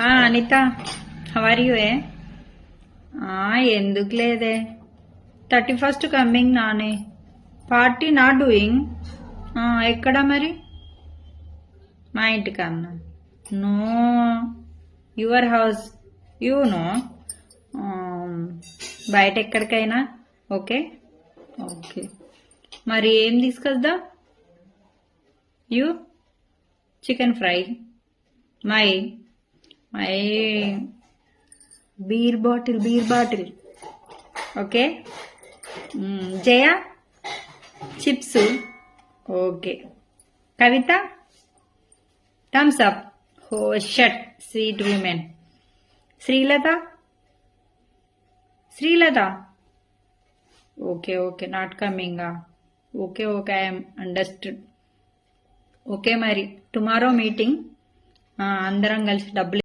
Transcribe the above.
Anitha, how are you? ఎందుకు లేదే, 31st coming నానే, పార్టీ నాట్ డూయింగ్. ఎక్కడ మరి? మా ఇంటికన్నా? No, your house, you know. బయట ఎక్కడికైనా? ఓకే ఓకే, మరి ఏం తీసుకొద్దా? You chicken fry, my my beer bottle. Okay. Jaya chips. Okay. Kavitha thumbs up. Oh shut, sweet women. Srilatha okay okay, not coming. Okay okay, I'm understood. Okay, మరి tomorrow meeting, అందరం కలిసి డబ్బులు